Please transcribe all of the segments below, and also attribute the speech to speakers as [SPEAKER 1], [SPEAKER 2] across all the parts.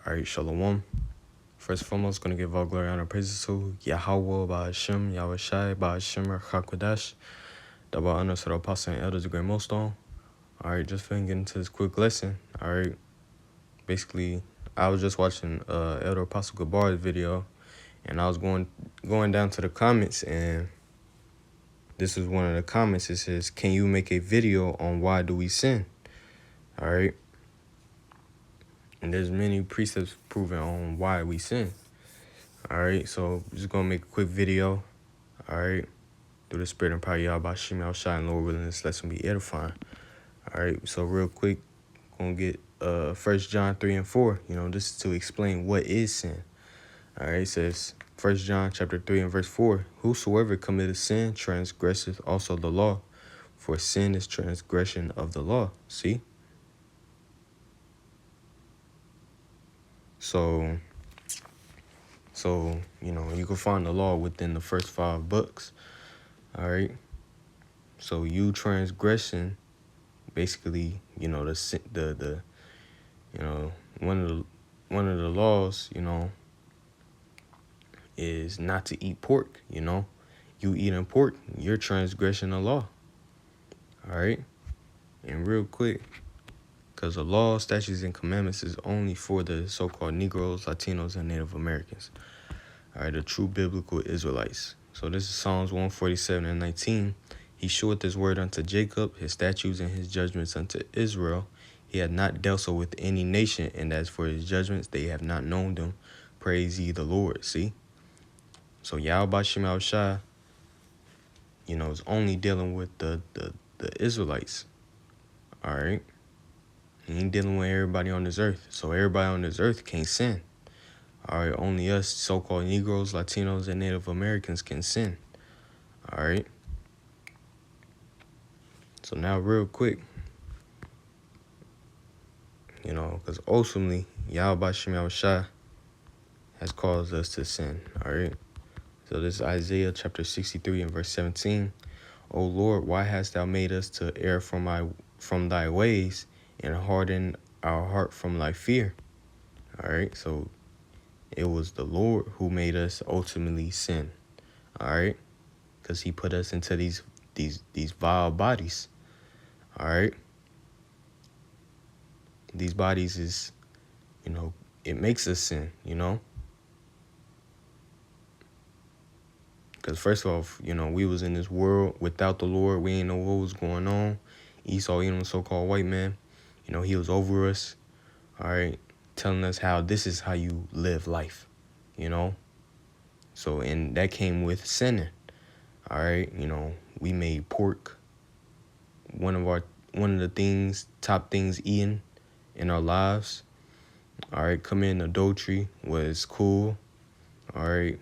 [SPEAKER 1] All right, Shalom. First and foremost, going to give all glory, honor, praises to Yahweh, Ba'ashem, Yahweh Shai, Ba'ashem, Chakwadash. Double honor to the apostle and elders, the great millstone. All right, just finna get into this quick lesson. All right, basically, I was just watching Elder Apostle Gabar's video, and I was going down to the comments, and this is one of the comments. It says, "Can you make a video on why do we sin?" All right. And there's many precepts proven on why we sin. All right, so I'm just gonna make a quick video. All right, through the spirit and power of Yahweh Shem Al Shai, and Lord willing, this lesson be edifying. All right, so real quick, gonna get 1 John 3 and 4. You know, this is to explain what is sin. All right, it says 1 John chapter 3 and verse 4. Whosoever committeth sin transgresseth also the law, for sin is transgression of the law. See? So, you know, you can find the law within the first 5 books. All right. So you transgressing, basically, you know, the you know, one of the laws, you know, is not to eat pork. You know, you eating pork, you're transgressing the law. All right. And real quick, because the law, statutes, and commandments is only for the so-called Negroes, Latinos, and Native Americans. All right, the true biblical Israelites. So this is Psalms 147 and 19. He showeth his word unto Jacob, his statutes and his judgments unto Israel. He had not dealt so with any nation, and as for his judgments, they have not known them. Praise ye the Lord. See? So Yahweh Shem Al Shai, you know, is only dealing with the Israelites. All right? He ain't dealing with everybody on this earth. So everybody on this earth can't sin. All right, only us so-called Negroes, Latinos, and Native Americans can sin. All right. So now real quick, you know, because ultimately, Yahweh Shem Yahweh Shai has caused us to sin. All right. So this is Isaiah chapter 63 and verse 17. O Lord, why hast thou made us to err from thy ways and harden our heart from thy fear? All right. So it was the Lord who made us ultimately sin. All right. Because he put us into these vile bodies. All right. These bodies is, you know, it makes us sin, you know. Because first off, you know, we was in this world without the Lord. We ain't know what was going on. Esau, you know, so-called white man, you know, he was over us. All right. Telling us how this is how you live life, you know. So, and that came with sinning. All right. You know, we made pork one of the top things eaten in our lives. All right, committing adultery was cool. All right,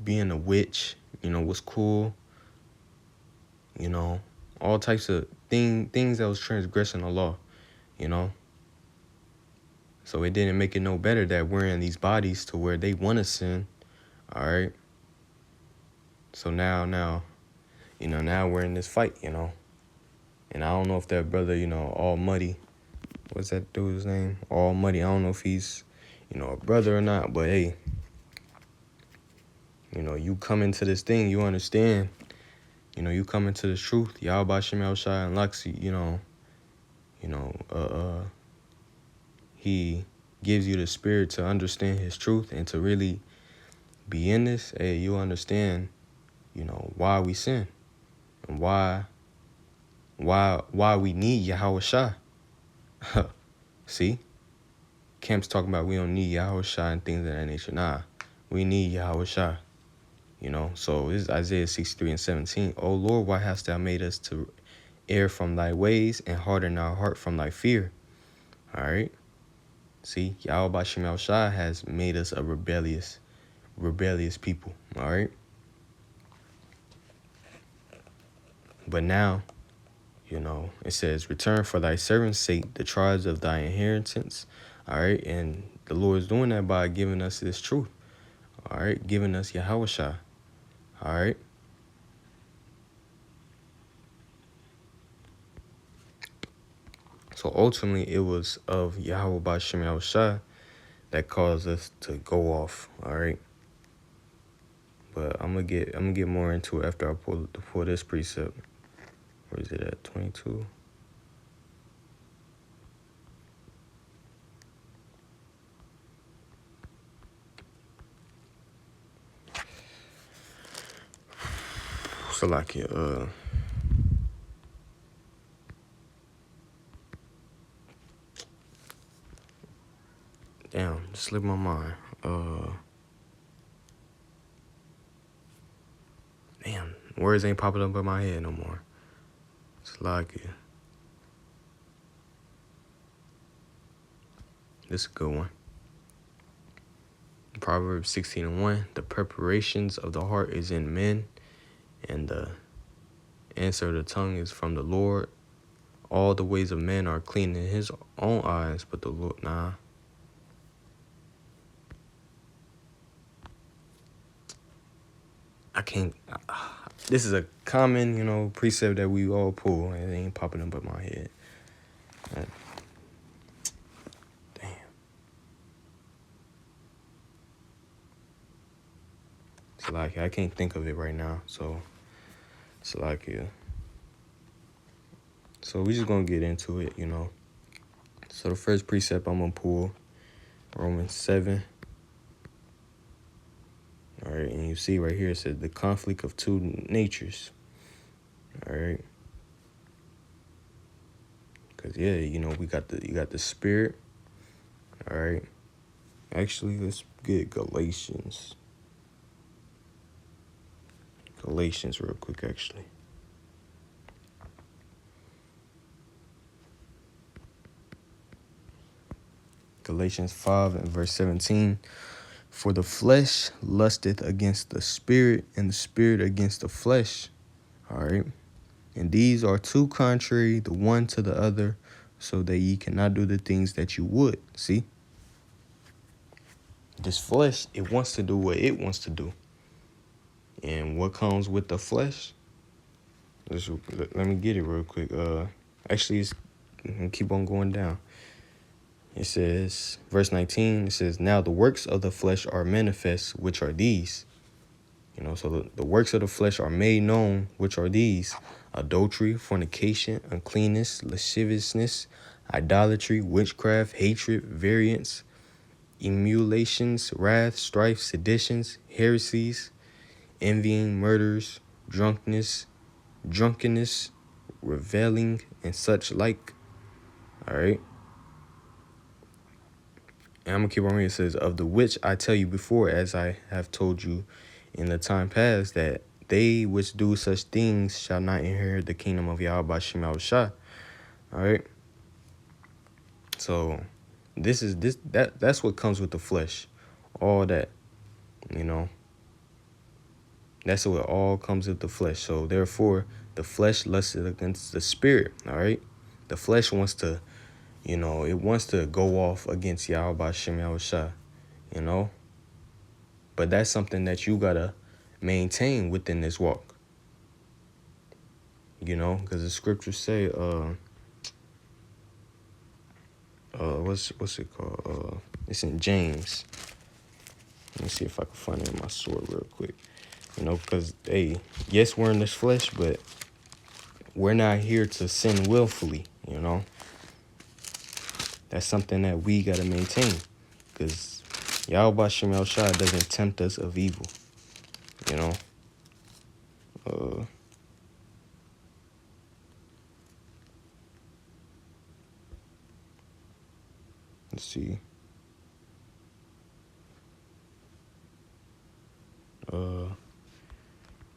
[SPEAKER 1] being a witch, you know, was cool. You know, all types of things that was transgressing the law, you know. So it didn't make it no better that we're in these bodies to where they want to sin. All right. So now, you know, now we're in this fight, you know. And I don't know if that brother, you know, All Muddy, what's that dude's name? All Muddy. I don't know if he's, you know, a brother or not, but hey, you know, you come into this thing, you understand, you know, you come into the truth. Yahweh Shem Al Shai unlocks you, he gives you the spirit to understand his truth and to really be in this. Hey, you understand, you know, why we sin and why we need Yahweh Shai. See? Camp's talking about we don't need Yahweh Shai and things of that nature. Nah, we need Yahweh Shai. You know, so this is Isaiah 63 and 17. O Lord, why hast thou made us to err from thy ways and harden our heart from thy fear? All right. See, Yahweh Shem Al Shai has made us a rebellious people. All right. But now, you know, it says, return for thy servant's sake the tribes of thy inheritance. All right. And the Lord is doing that by giving us this truth. All right. Giving us Yahweh Shai. All right. So ultimately, it was of Yahweh Ba'Shem Yahushua that caused us to go off. All right. But I'm gonna get more into it after I pull this precept. Where is it at? 22. So like damn, just slipped my mind. Damn, words ain't popping up in my head no more. It's like it. This is a good one. Proverbs 16:1. The preparations of the heart is in men, and the answer of the tongue is from the Lord. All the ways of men are clean in his own eyes, but the Lord, nah. I can't. This is a common, precept that we all pull, and it ain't popping up in my head. Damn. It's like I can't think of it right now, so it's like yeah. So we just gonna get into it, So the first precept I'm gonna pull, Romans 7. All right, and you see right here it says the conflict of two natures. All right. Cause yeah, you got the spirit. All right. Actually, let's get Galatians. Galatians real quick, actually. Galatians 5 and verse 17. For the flesh lusteth against the spirit, and the spirit against the flesh. All right. And these are two contrary, the one to the other, so that ye cannot do the things that you would. See? This flesh, it wants to do what it wants to do. And what comes with the flesh? Let me get it real quick. Actually, keep on going down. It says, verse 19, it says, now the works of the flesh are manifest, which are these. So the works of the flesh are made known, which are these: adultery, fornication, uncleanness, lasciviousness, idolatry, witchcraft, hatred, variance, emulations, wrath, strife, seditions, heresies, envying, murders, drunkenness, reveling, and such like. All right. And I'm going to keep on reading. It says, of the which I tell you before, as I have told you in the time past, that they which do such things shall not inherit the kingdom of Yahweh Ba'Shem Yahushua. All right. So that's what comes with the flesh. All that, that's what all comes with the flesh. So therefore, the flesh lusted against the spirit. All right. The flesh wants to, it wants to go off against Yahweh Ba'Shem Yahushua, But that's something that you gotta maintain within this walk. Because the scriptures say, what's it called? It's in James. Let me see if I can find it in my sword real quick. Because yes, we're in this flesh, but we're not here to sin willfully. That's something that we gotta maintain, because Yahweh Ba'Shem Yahushua doesn't tempt us of evil. Let's see.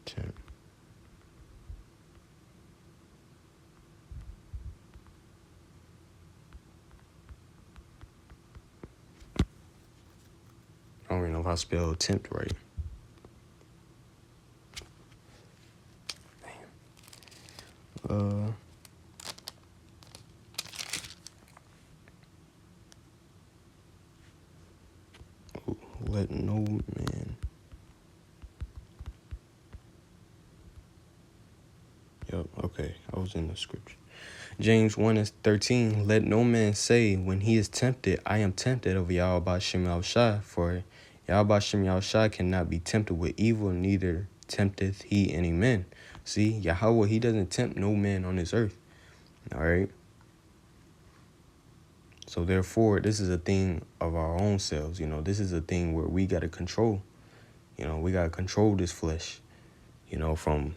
[SPEAKER 1] Tempt. I don't even know if I spelled tempt right. Let no man. Yep, okay. I was in the scripture. James 1:13, let no man say when he is tempted, I am tempted of Yahweh Shem Yahushai, for Yahweh Shem Yahushai cannot be tempted with evil, neither tempteth he any man. See, Yahweh, he doesn't tempt no man on this earth. All right. So therefore, this is a thing of our own selves. This is a thing where we got to control. We got to control this flesh, from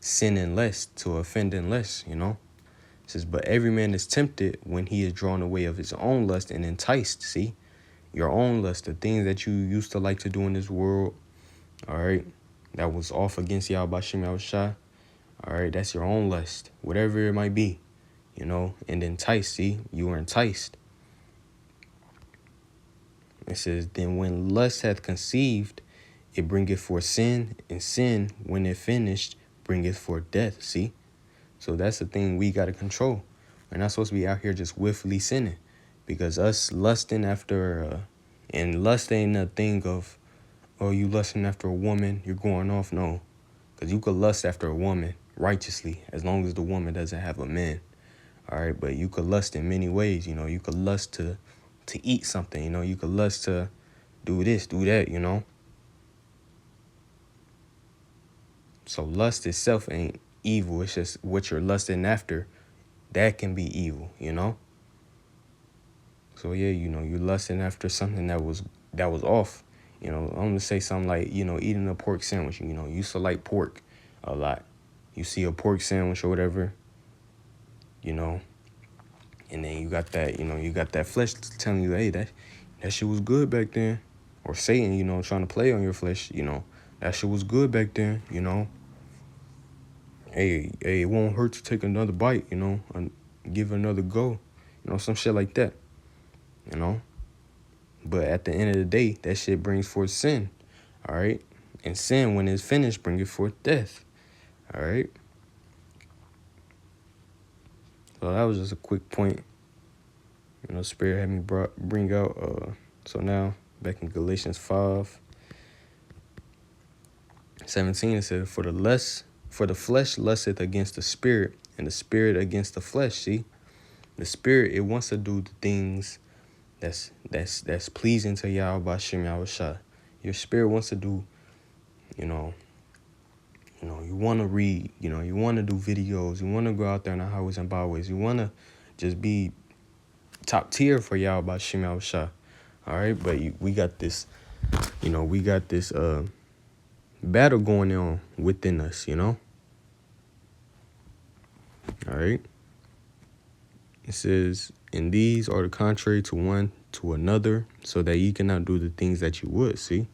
[SPEAKER 1] sinning less to offending less, It says, but every man is tempted when he is drawn away of his own lust and enticed. See, your own lust, the things that you used to like to do in this world. All right. That was off against Yahweh Shem Yahushai. All right. That's your own lust, whatever it might be, and enticed. See, you were enticed. It says, then when lust hath conceived, it bringeth forth sin, and sin, when it finished, bringeth forth death. See? So that's the thing we got to control. We're not supposed to be out here just willfully sinning. Because us lusting after, and lust ain't a thing of, oh, you lusting after a woman, you're going off. No. Because you could lust after a woman righteously, as long as the woman doesn't have a man. All right? But you could lust in many ways. You could lust to eat something. You could lust to do this, do that, So lust itself ain't evil. It's just what you're lusting after. That can be evil, So yeah, you're lusting after something that was off. I'm gonna say something like, eating a pork sandwich. You used to like pork a lot. You see a pork sandwich or whatever, and then you got that, you got that flesh telling you, hey, that shit was good back then. Or Satan, trying to play on your flesh, that shit was good back then, Hey, it won't hurt to take another bite, and give it another go, some shit like that, But at the end of the day, that shit brings forth sin, all right? And sin, when it's finished, brings forth death, all right? So that was just a quick point, Spirit had me bring out. So now, back in Galatians 5:17, it says, for the flesh lusteth against the spirit, and the spirit against the flesh. See, the spirit, it wants to do the things that's pleasing to Yahweh Shem Yahushai. Your spirit wants to do, you want to read, you want to do videos, you want to go out there in the highways and byways, you want to just be top tier for Yahweh Shem Yahushai. All right, but we got this, battle going on within us, All right. It says, and these are the contrary to one to another, so that ye cannot do the things that you would. See,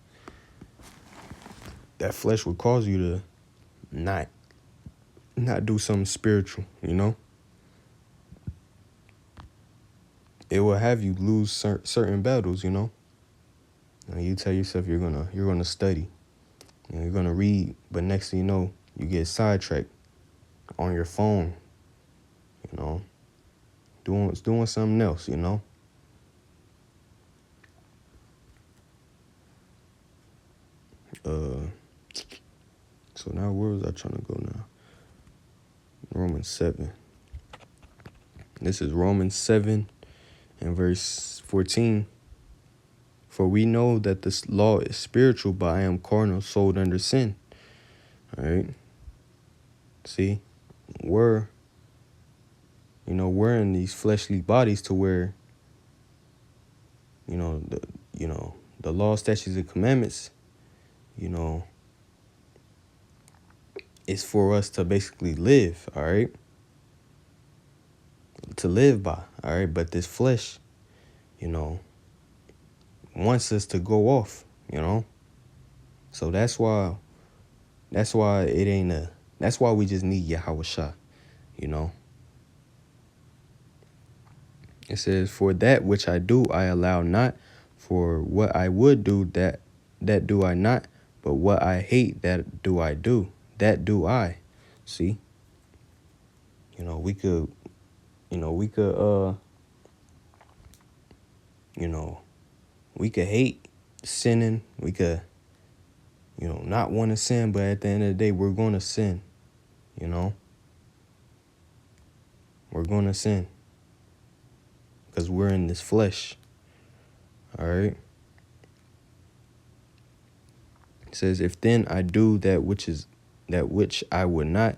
[SPEAKER 1] that flesh would cause you to not do something spiritual, It will have you lose certain battles, And you tell yourself you're gonna study, you're gonna read, but next thing you know, you get sidetracked on your phone, doing something else, So now where was I trying to go now? Romans 7. This is Romans 7 and verse 14. For we know that this law is spiritual, but I am carnal, sold under sin. All right. See, we're in these fleshly bodies to where, the law, statutes, and commandments, is for us to basically live, all right? To live by, all right? But this flesh, wants us to go off, So that's why that's why we just need Yahweh Shah, It says, for that which I do, I allow not. For what I would do, that do I not. But what I hate, that do I do. That do I. See? We could hate sinning. We could, not want to sin, but at the end of the day, we're going to sin, We're going to sin because we're in this flesh. All right. It says, if then I do that which I would not,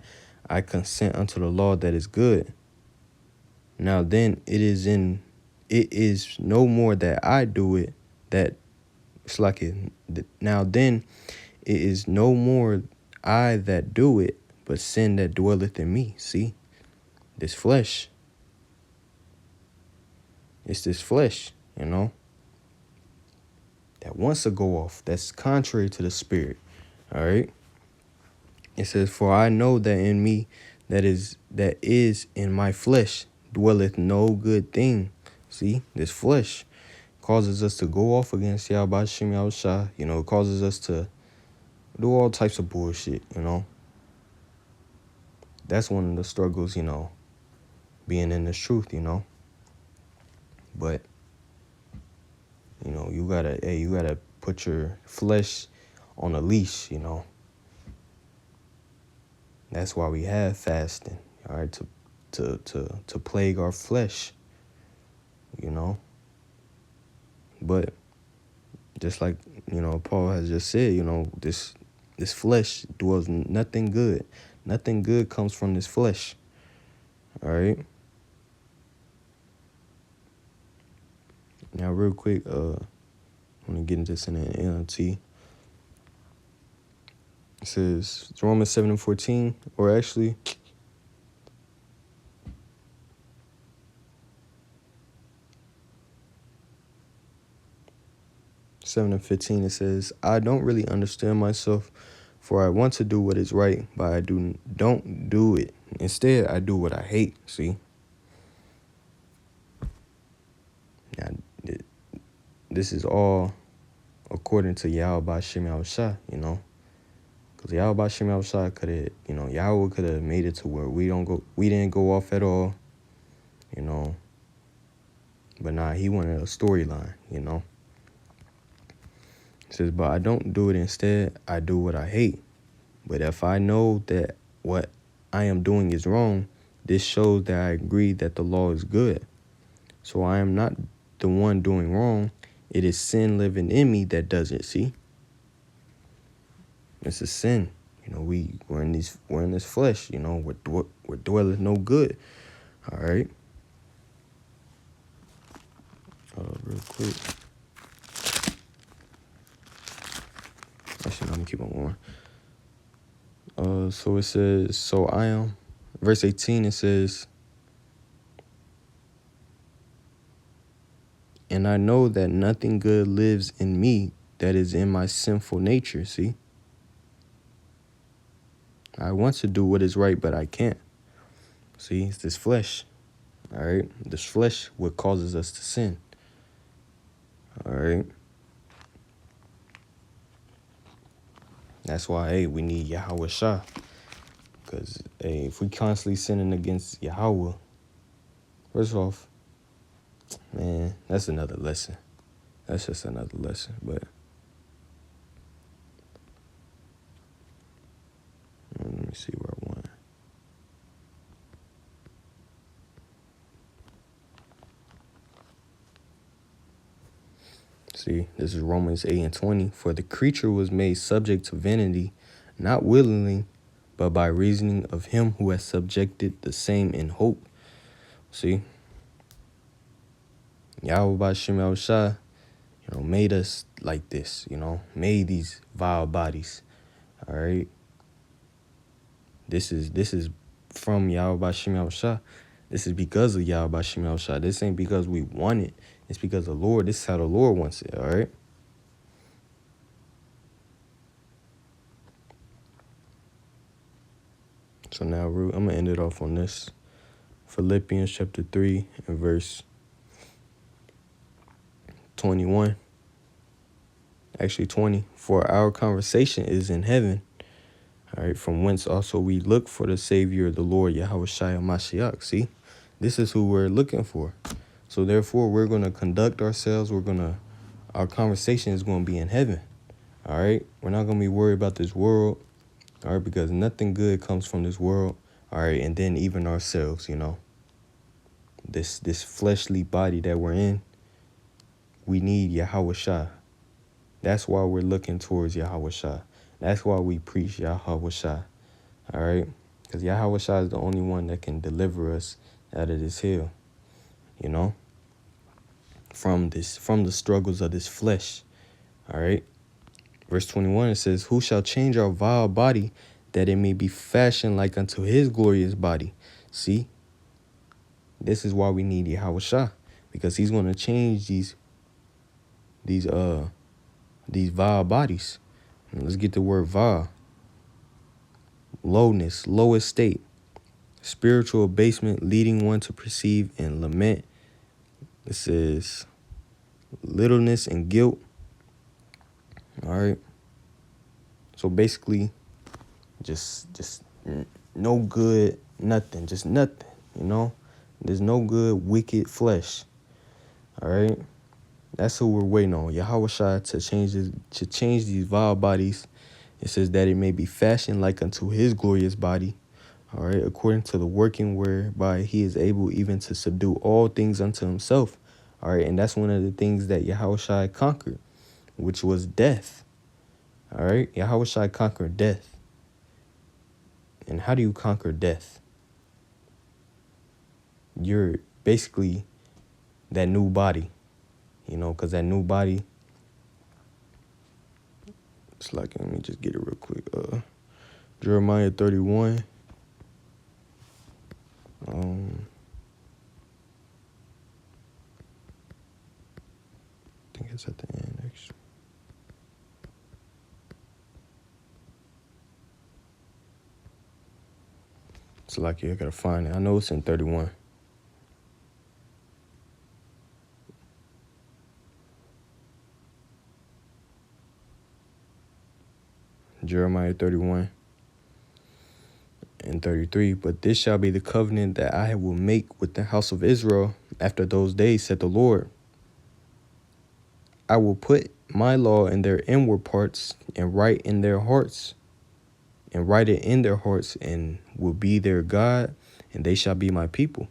[SPEAKER 1] I consent unto the law that is good. Now then it is no more that I do it, that it's like it. Now then it is no more I that do it, but sin that dwelleth in me. See, this flesh. It's this flesh, that wants to go off. That's contrary to the spirit. All right. It says, for I know that in me, that is in my flesh, dwelleth no good thing. See, this flesh causes us to go off against Yahweh Shem Yahushua. It causes us to do all types of bullshit, That's one of the struggles, being in this truth, But, you gotta put your flesh on a leash, That's why we have fasting, all right, to plague our flesh, But just like, Paul has just said, this flesh dwells nothing good. Nothing good comes from this flesh. All right. Now, real quick, I want to get into this in the NLT. It says Romans 7:14, or actually, (7 and 15), it says, I don't really understand myself, for I want to do what is right, but I don't do it. Instead, I do what I hate. See? Now, this is all according to Yahweh Shem Yahushua, Because Yahweh Shem Yahushua could have, Yahweh could have made it to where we didn't go off at all, But nah, he wanted a storyline, It says, but I don't do it. Instead, I do what I hate. But if I know that what I am doing is wrong, this shows that I agree that the law is good. So I am not the one doing wrong. It is sin living in me that does it. See, it's a sin. We're in this flesh. We're dwelling no good. All right. Real quick. Actually, I'm gonna keep on going. So it says, so I am. Verse 18. It says, and I know that nothing good lives in me, that is in my sinful nature. See, I want to do what is right, but I can't. See, it's this flesh. All right, this flesh what causes us to sin. All right. That's why, we need Yahweh Shah. Because, if we constantly sinning against Yahweh, first off, man, that's another lesson. That's just another lesson. But let me see where I want. See, this is Romans 8:20. For the creature was made subject to vanity, not willingly, but by reasoning of him who has subjected the same in hope. See, Yahweh Shem Yahushua, made us like this, made these vile bodies. All right. This is from Yahweh Shem Yahushua. This is because of Yahweh Shem Yahushua. This ain't because we want it. It's because the Lord. This is how the Lord wants it. All right. So now I'm gonna end it off on this. Philippians chapter 3 and verse 21. Actually 20. For our conversation is in heaven. All right, from whence also we look for the Savior, the Lord Yahushua Mashiach. See, this is who we're looking for. So therefore, we're going to conduct ourselves. Our conversation is going to be in heaven. All right, we're not going to be worried about this world. All right, because nothing good comes from this world. All right, and then even ourselves, this fleshly body that we're in, we need Yahweh Shai. That's why we're looking towards Yahweh Shai. That's why we preach Yahweh Shai. All right? Because Yahweh Shai is the only one that can deliver us out of this hell, you know, from the struggles of this flesh. All right? Verse 21, it says, who shall change our vile body that it may be fashioned like unto his glorious body? See, this is why we need Yahweh Shai, because he's going to change these vile bodies. And let's get the word vile. Lowness, low estate, spiritual abasement, leading one to perceive and lament. It says littleness and guilt. All right. So basically, just no good, nothing, just nothing, you know? There's no good, wicked flesh. All right? That's who we're waiting on. Yahweh Shai to change these vile bodies. It says that it may be fashioned like unto his glorious body. All right, according to the working whereby he is able even to subdue all things unto himself. All right, and that's one of the things that Yahweh Shai conquered, which was death. All right, Yahweh Shai conquered death. And how do you conquer death? You're basically that new body, you know, because that new body, it's like, let me just get it real quick. Jeremiah 31. I think it's at the end, actually. It's like you gotta find it. I know it's in 31. Jeremiah 31 and 33. But this shall be the covenant that I will make with the house of Israel after those days, said the Lord. I will put my law in their inward parts and write it in their hearts, and will be their God, and they shall be my people.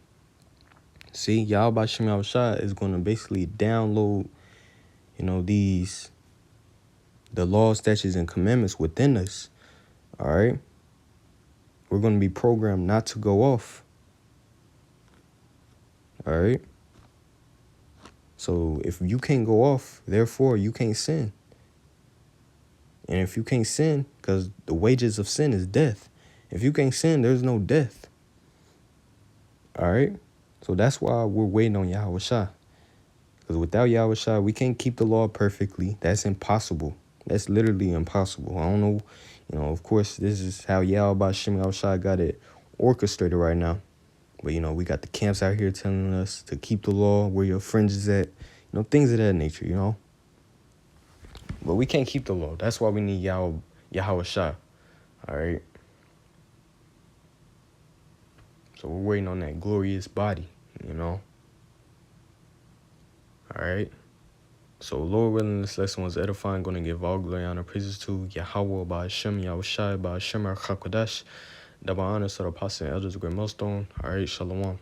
[SPEAKER 1] See, Yahweh Shem Yahushua is going to basically download, you know, the laws, statutes, and commandments within us. All right? We're going to be programmed not to go off. All right? So if you can't go off, therefore you can't sin. And if you can't sin, because the wages of sin is death. If you can't sin, there's no death. All right? So that's why we're waiting on Yahweh Shai. Because without Yahweh Shai, we can't keep the law perfectly. That's impossible. That's literally impossible. I don't know. You know, of course, this is how Yahweh Shem Yahushua got it orchestrated right now. But, you know, we got the camps out here telling us to keep the law, where your fringes at, you know, things of that nature, you know. But we can't keep the law. That's why we need Yahweh Shai. All right. So we're waiting on that glorious body, you know. All right. So Lord willing, this lesson was edifying. Going to give all glory, honor, praises to Yahweh, by Hashem, Yahweh Shai, by Hashem, Ar Chakodash. Double honors to the apostle and elders of Great Millstone. All right. Shalom.